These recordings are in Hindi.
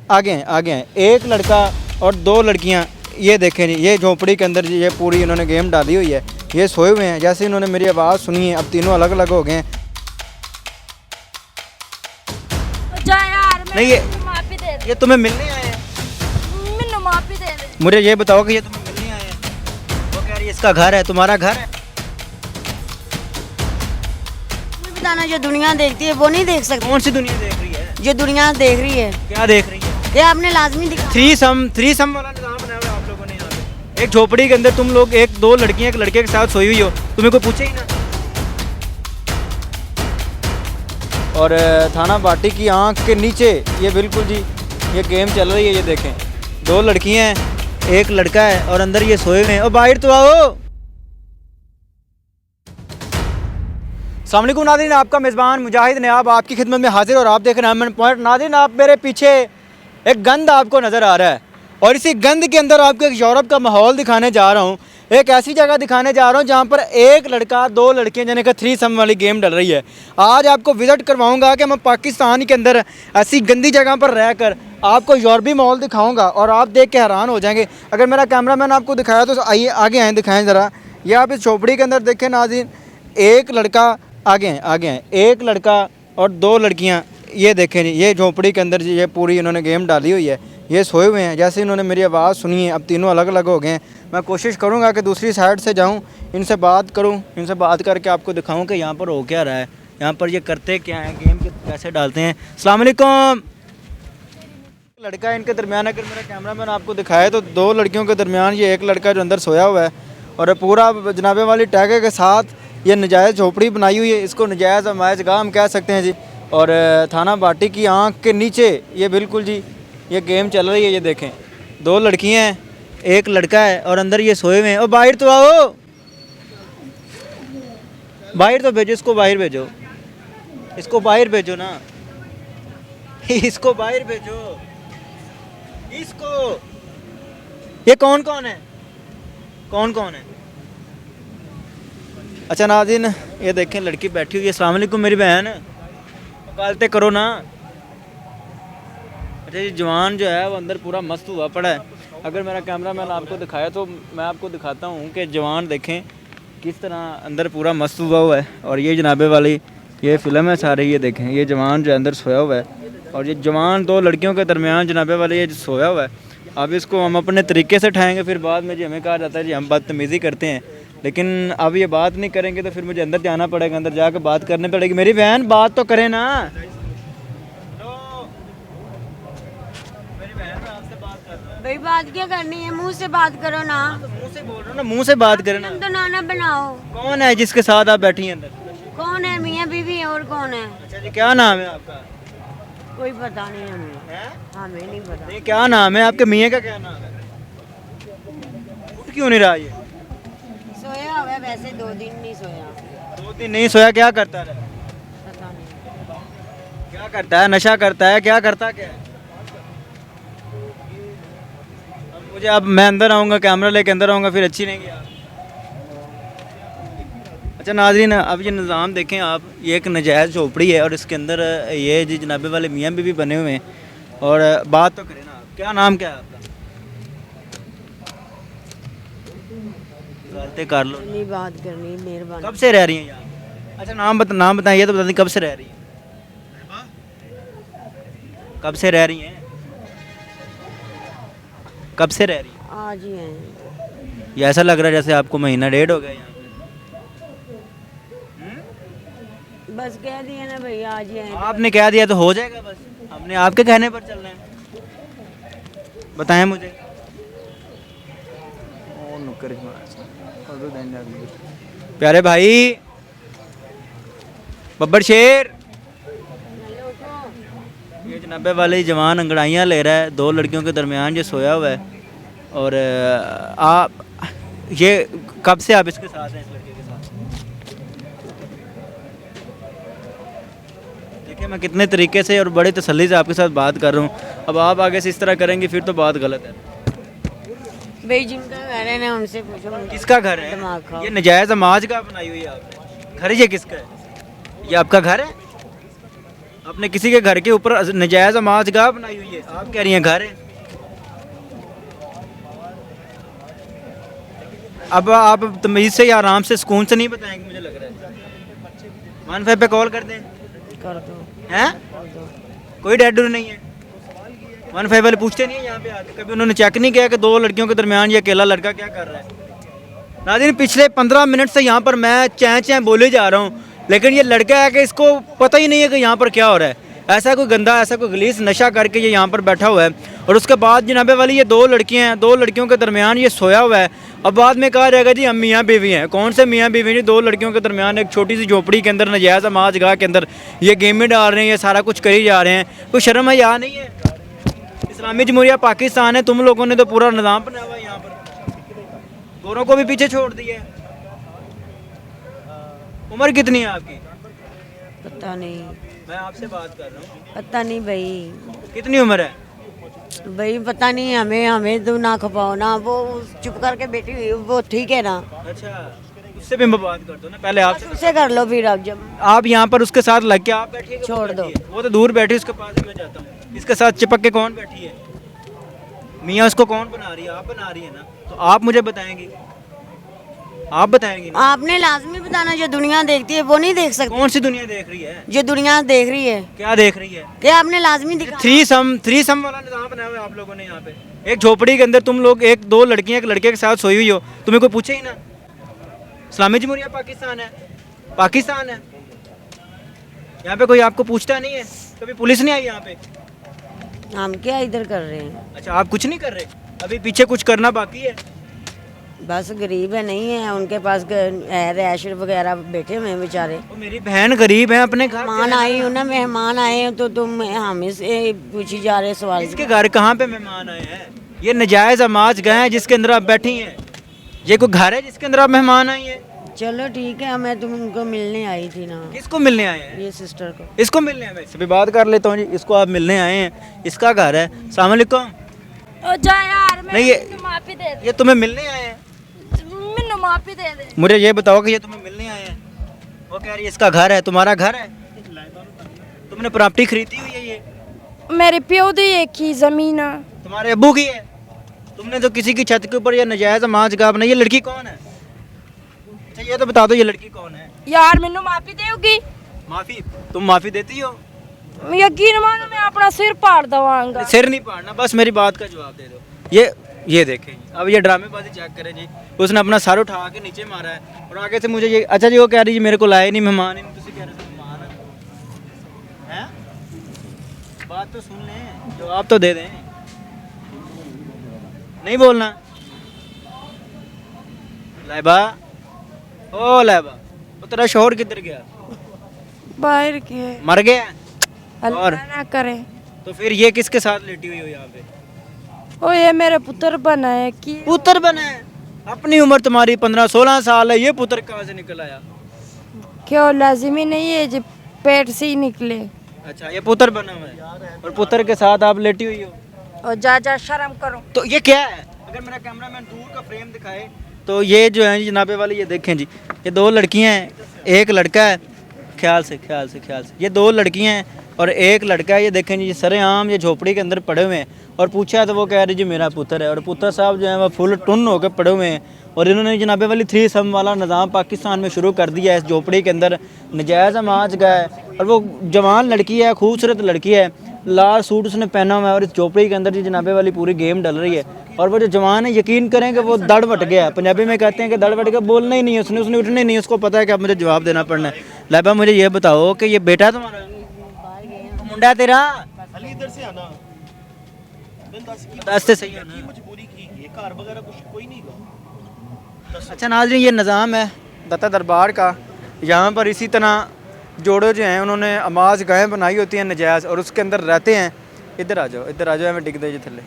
आगे हैं। एक लड़का और दो लड़कियां, ये देखें जी, ये झोपड़ी के अंदर जी ये पूरी इन्होंने गेम डाली हुई है। ये सोए हुए हैं, जैसे इन्होंने मेरी आवाज़ सुनी है अब तीनों अलग अलग हो गए हैं। जा यार, नहीं माफी दे दे। ये तुम्हें मिलने आए हैं? मैंने माफी दे दे। मुझे ये बताओ कि ये तुम्हें मिलने आए हैं? वो कह रही है इसका घर है, तुम्हारा घर है? बताना, जो दुनिया देखती है वो नहीं देख सकती। कौन सी दुनिया देख रही है? जो दुनिया देख रही है, क्या देख रही है? ये आपने लाजमी दिखा। थ्री सम वाला निजाम बनाया हुआ है आप लोगों ने यहाँ पे। एक झोपड़ी के अंदर तुम लोग एक दो लड़कियां एक लड़के के साथ सोई हुई हो, तुम्हें कोई पूछे ही ना। और थाना बाटी की आंख के नीचे ये बिल्कुल जी ये गेम चल रही है। ये देखें, दो लड़कियां हैं, एक लड़का है और अंदर ये सोए हुए हैं। और बाहर तो आओ। अस्सलाम वालेकुम नाज़रीन, आपका मेज़बान मुजाहिद नयाब आपकी खिदमत में हाजिर और आप देख रहे हैं अमन पॉइंट। नाज़रीन, आप मेरे पीछे एक गंद आपको नज़र आ रहा है और इसी गंद के अंदर आपको एक यूरोप का माहौल दिखाने जा रहा हूँ। एक ऐसी जगह दिखाने जा रहा हूँ जहाँ पर एक लड़का दो लड़कियाँ यानी कि थ्री सम वाली गेम डल रही है। आज आपको विज़िट करवाऊँगा कि मैं पाकिस्तान के अंदर ऐसी गंदी जगह पर रह कर आपको यूरोपी माहौल दिखाऊँगा और आप देख के हैरान हो जाएंगे। अगर मेरा कैमरामैन आपको दिखाया तो आइए आगे आएँ, दिखाएँ ज़रा। ये आप इस झोपड़ी के अंदर देखें नाज़रीन, एक लड़का आगे हैं, एक लड़का और दो लड़कियां, ये देखें जी, ये झोपड़ी के अंदर जी ये पूरी इन्होंने गेम डाली हुई है। ये सोए हुए हैं, जैसे इन्होंने मेरी आवाज़ सुनी है अब तीनों अलग अलग हो गए हैं। मैं कोशिश करूंगा कि दूसरी साइड से जाऊं, इनसे बात करूं, इनसे बात करके आपको दिखाऊं कि यहाँ पर हो क्या रहा है, यहाँ पर ये करते क्या हैं, गेम कैसे डालते हैं। अस्सलाम वालेकुम। लड़का है इनके दरमियान, अगर मेरा कैमरामैन आपको दिखाए तो दो लड़कियों के दरमियान ये एक लड़का जो अंदर सोया हुआ है और पूरा जनाबे वाली टैगे के साथ ये नजायज़ झोपड़ी बनाई हुई है। इसको नजायज़ हमारे जगह हम कह सकते हैं जी। और थाना बाटी की आंख के नीचे ये बिल्कुल जी ये गेम चल रही है। ये देखें, दो लड़कियां हैं, एक लड़का है और अंदर ये सोए हुए हैं। और बाहर तो आओ, बाहर तो भेजो, इसको बाहर भेजो, इसको बाहर भेजो ना, इसको बाहर भेजो, इसको। ये कौन कौन है, कौन कौन है? अच्छा नाज़रीन, ये देखें लड़की बैठी हुई है। अस्सलाम वालेकुम मेरी बहन, वकालते करो ना। अच्छा ये जवान जो है वो अंदर पूरा मस्त हुआ पड़ा है। अगर मेरा कैमरामैन आपको दिखाया तो मैं आपको दिखाता हूँ कि जवान देखें किस तरह अंदर पूरा मस्त हुआ है। और ये जनाबे वाली ये फ़िल्म है सारी। ये देखें, ये जवान जो अंदर सोया हुआ है और ये जवान दो लड़कियों के दरमियान जनाबे वाले ये सोया हुआ है। अब इसको हम अपने तरीके से उठाएँगे, फिर बाद में जी हमें कहा जाता है जी हम बदतमीज़ी करते हैं। लेकिन अब ये बात नहीं करेंगे तो फिर मुझे अंदर जाना पड़ेगा, अंदर जाकर बात करनी पड़ेगी। मेरी बहन बात तो करे ना। भाई बात क्या करनी है, मुंह से बात करो ना। मुंह से बोल रहा हूं ना, मुंह से बात करे ना। तुम तो नाना बनाओ। कौन है जिसके साथ आप बैठी हैं अंदर? कौन है, मियाँ बीवी और कौन है? अच्छा जी, क्या नाम है आपका? कोई पता नहीं हमें, हमें नहीं पता। नहीं, क्या नाम है आपके मियाँ का? क्या नाम है? उठ क्यों नहीं रहा ये? सोया हुआ है, वैसे 2 दिन नहीं सोया। 2 दिन नहीं सोया? क्या करता है? पता नहीं क्या करता है? नशा करता है? क्या करता क्या है? मुझे अब मैं अंदर आऊँगा, कैमरा लेके अंदर आऊँगा, फिर अच्छी नहीं गया। अच्छा नाज़रीन, अब ये निज़ाम देखें आप, ये एक नजायज़ झोपड़ी है और इसके अंदर ये जी जनाबे वाले मियाँ भी बने हुए हैं। और बात तो करें ना आप, क्या नाम क्या है आपका? गलती कर लो, नहीं बात करनी, मेहरबानी। कब से रह रही हैं यहाँ? अच्छा नाम बताइए तो बता दी, कब से रह रही हैं? कब से रह रही हैं? कब से रह रही हैं? आज ही हैं। ये ऐसा लग रहा है जैसे आपको महीना डेढ़ हो गया यहाँ पे। बस कह दिया ना भैया, आज ही हैं। आपने कह दिया तो हो जाएगा, बस हमने आपके कहने पर चल रहे हैं। बताएं मुझे। प्यारे भाई, बब्बर शेर, ये जनाबे वाले जवान अंगड़ाइयाँ ले रहा है, दो लड़कियों के दरमियान ये सोया हुआ है। और आप ये कब से आप इसके साथ हैं, इस लड़के के साथ? देखिए मैं कितने तरीके से और बड़े तसल्ली से आपके साथ बात कर रहा हूँ। अब आप आगे से इस तरह करेंगे फिर तो बात गलत है। भाई जिनका घर है ना उनसे पूछो। किसका घर है? दिमाग खाओ। ये नजायज़, समाज का बनाई हुई है आपने। घर ये किसका है? ये आपका घर है? आपने किसी के घर के ऊपर नजायज़ नमाज गाह बनाई हुई है, आप कह रही हैं घर है। अब आप तमीज़ से या आराम से सुकून से नहीं बताएंगे, मुझे लग रहा है 15 पे कॉल कर दें। कर दो हैं कोई डेड नहीं है। 15 वाले पूछते नहीं है यहाँ पे आके, कभी उन्होंने चेक नहीं किया कि दो लड़कियों के दरमियान ये अकेला लड़का क्या कर रहा है। नाज़रीन पिछले 15 मिनट से यहाँ पर मैं चैं चैं बोले जा रहा हूँ, लेकिन ये लड़का है कि इसको पता ही नहीं है कि यहाँ पर क्या हो रहा है। ऐसा कोई गंदा, ऐसा कोई गलीस नशा करके ये यहाँ पर बैठा हुआ है। और उसके बाद जनाबे वाली ये दो लड़कियाँ हैं, दो लड़कियों के दरमियान ये सोया हुआ है। अब बाद में कहा जाएगा जी हम मियाँ बीवी हैं। कौन से मियाँ बीवी जी? दो लड़कियों के दरमियान एक छोटी सी झोपड़ी के अंदर नजायज़ नमाज गाह के अंदर ये गेमें डाल रहे हैं, ये सारा कुछ करी जा रहे हैं। कोई शर्म है या नहीं है? इस्लामी जमहूरिया पाकिस्तान है, तुम लोगों ने तो पूरा निज़ाम बनाया हुआ है यहाँ पर, गोरों को भी पीछे छोड़ दिया है। उम्र कितनी है आपकी? पता नहीं, मैं आपसे बात कर रहा हूँ। पता नहीं भाई, कितनी उम्र है? भाई पता नहीं, हमें हमें तो ना खपाओ ना, वो चुप करके बैठी हुई वो ठीक है ना, अच्छा, उससे भी मैं बात कर दो ना पहले आपसे। उससे कर लो फिर। अब जब आप यहाँ पर उसके साथ लग के आप बैठिए, छोड़ दो। वो तो दूर बैठी, उसके पास ही मैं जाता हूँ। इसके साथ चिपक के कौन बैठी है? मियाँ उसको कौन बना रही है? आप बना रही है ना, तो आप मुझे बताएंगी, आप बताएंगी ना? आपने लाजमी बताना, जो दुनिया देखती है वो नहीं देख सकती। कौन सी दुनिया देख रही है? जो दुनिया देख रही है, क्या देख रही है? कि आपने लाजमी दिखा। थ्री सम वाला निजाम बनाया हुआ है आप लोगों ने यहाँ पे। एक झोपड़ी के अंदर तुम लोग, एक दो लड़कियां एक लड़के के साथ सोई हुई हो, तुम्हें कोई पूछे ही ना। इस्लामी जमहूरिया पाकिस्तान है, पाकिस्तान है, यहाँ पे कोई आपको पूछता नहीं है? कभी पुलिस नहीं आई यहाँ पे? हम क्या इधर कर रहे हैं? अच्छा, आप कुछ नहीं कर रहे, अभी पीछे कुछ करना बाकी है। बस गरीब है, नहीं है उनके पास है रैश वगैरह, बैठे हुए हैं बेचारे। वो मेरी बहन गरीब है, अपने घर मेहमान आई हो ना, मेहमान आए हो तो तुम हमें से पूछी जा रहे सवाल। इसके घर कहाँ पे मेहमान आए हैं? ये नजायज नमाज गए हैं जिसके अंदर आप बैठी हैं। ये कोई घर है जिसके अंदर आप मेहमान आई हैं? चलो ठीक है, मैं तुमको मिलने आई थी ना। किसको मिलने आए हैं? ये सिस्टर को। इसको मिलने आए? मैं इससे भी बात कर लेता हूँ जी। इसको आप मिलने आए हैं, इसका घर है। अस्सलाम वालेकुम। ओ जा यार, नहीं, ये- मैनू माफी दे दे, ये तुम्हें मिलने आए हैं? मैनू माफी दे दे। मुझे ये बताओ कि ये तुम्हें मिलने आए हैं? वो कह रही है इसका घर है, तुम्हारा घर है? तुमने प्रॉपर्टी खरीदी हुई है? ये मेरे प्यो दी एक ही जमीन है। तुम्हारे अब्बू की है? तुमने तो किसी की छत के ऊपर ये नजायज नमाज गाह बनाई। ये लड़की कौन है? अच्छा ये तो बता दो, ये लड़की कौन है? यार मैनू माफी देगी? माफी? तुम माफी देती हो? यकीन मानो मैं अपना सिर पाड़ दवांगा। सिर नहीं पाड़ना, बस मेरी बात का जवाब दे दो। ये देखें जी, अब ये ड्रामेबाजी चेक करें जी। उसने अपना सर उठा के नीचे मारा है और आगे से मुझे ये, अच्छा जी वो कह रही जी मेरे को लाए नहीं मेहमान, तुम कह रहे थे मेहमान हैं? बात तो सुन लें, जवाब तो दे दें। नहीं बोलना। लाइबा, ओ लाइबा, वो तेरा शोहर किधर गया? बाहर के मर गया? और अल्लाह ना करे। तो फिर ये किसके साथ लेटी हुई हो यहाँ पे? ओ ये मेरे पुत्र बना है कि पुत्र बना है? अपनी उम्र तुम्हारी 15-16 साल है, ये पुत्र कहाँ से निकल आया? क्यों लाजिमी नहीं है जो पेट से ही निकले? अच्छा, ये पुत्र बना हुआ है और पुत्र के साथ आप लेटी हुई हो। और जा जा शर्म करो। तो ये क्या है? अगर मेरा कैमरामैन दूर का फ्रेम दिखाए तो ये जो है जी जनाबे वाली, ये देखें जी, ये दो लड़कियां हैं, एक लड़का है। ख्याल से ये दो लड़कियां हैं और एक लड़का है। ये देखें जी, सरेआम ये झोपड़ी के अंदर पड़े हुए हैं। और पूछा तो वो कह रही जी मेरा पुत्र है, और पुत्र साहब जो है वो फुल टुन होकर पड़े हुए हैं। और इन्होंने जनाबे वाली 3 सम वाला निज़ाम पाकिस्तान में शुरू कर दिया है। इस झोपड़ी के अंदर नजायज़ नमाज गया है और वो जवान लड़की है, खूबसूरत लड़की है, लाल सूट उसने पहना हुआ है और इस झोपड़ी के अंदर जी जनाबे वाली पूरी गेम डल रही है। और वो जो जवान है, यकीन करें कि वो दड़ बट गया। पंजाबी में कहते हैं कि दड़ बट गया, बोलना ही नहीं है उसने उठना ही नहीं। उसको पता है कि अब मुझे जवाब देना पड़ना है। लाइबा मुझे ये बताओ कि ये बेटा तुम्हारा, मुंडा तेरा? अली इधर से आना दस से सही है ना? मजबूरी की ये कार वगैरह कुछ कोई नहीं गा। अच्छा नाज़रीन, ये निज़ाम है दत्ता दरबार का। यहाँ पर इसी तरह जोड़े जो हैं उन्होंने नमाज गाहें बनाई होती हैं नजायज़, और उसके अंदर रहते हैं। इधर आ जाओ, हमें डिग दे जी थल्ले।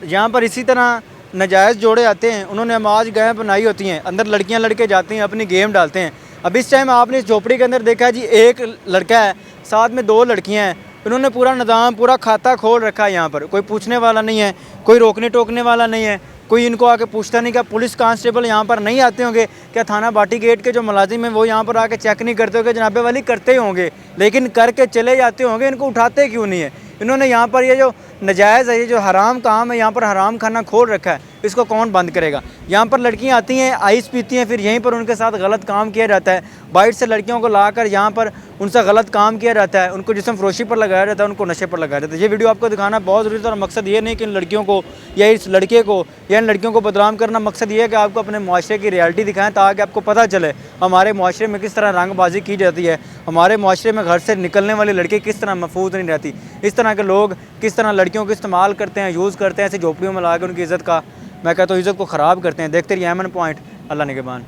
यहाँ पर इसी तरह नाजायज़ जोड़े आते हैं, उन्होंने नमाज गाहें बनाई होती हैं, अंदर लड़कियाँ लड़के जाते हैं, अपनी गेम डालते हैं। अब इस टाइम आपने इस झोपड़ी के अंदर देखा है जी, एक लड़का है, साथ में 2 लड़कियाँ हैं। इन्होंने पूरा निज़ाम, पूरा खाता खोल रखा है। यहाँ पर कोई पूछने वाला नहीं है, कोई रोकने टोकने वाला नहीं है। कोई इनको आके पूछता नहीं। क्या पुलिस कांस्टेबल यहाँ पर नहीं आते होंगे? क्या थाना बाटी गेट के जो मुलाजिम हैं वो यहाँ पर आके चेक नहीं करते होंगे? जनाबे वाली करते ही होंगे, लेकिन करके चले जाते होंगे। इनको उठाते क्यों नहीं है? इन्होंने यहाँ पर ये जो नजायज़ है, ये जो हराम काम है, यहाँ पर हराम खाना खोल रखा है, इसको कौन बंद करेगा? यहाँ पर लड़कियाँ आती हैं, आइस पीती हैं, फिर यहीं पर उनके साथ गलत काम किया जाता है। बाइट से लड़कियों को लाकर यहाँ पर उनसे गलत काम किया जाता है, उनको जिस्म फरोशी पर लगाया जाता है, उनको नशे पर लगाया जाता है। ये वीडियो आपको दिखाना बहुत ज़रूरी था और मकसद ये नहीं कि इन लड़कियों को या इस लड़के को या इन लड़कियों को बदनाम करना। मकसद ये है कि आपको अपने माशरे की रियलिटी दिखाएं, ताकि आपको पता चले हमारे माशरे में किस तरह रंगबाजी की जाती है, हमारे माशरे में घर से निकलने वाली लड़की किस तरह महफूज नहीं रहती, इस तरह के लोग किस तरह लड़कियों को इस्तेमाल करते हैं, यूज़ करते हैं, ऐसे झोपड़ियों में ला कर उनकी इज़्ज़त का, मैं कहता हूँ इज़्ज़त को ख़राब करते हैं। देखते रहिए एमएन पॉइंट। अल्लाह निगहबान।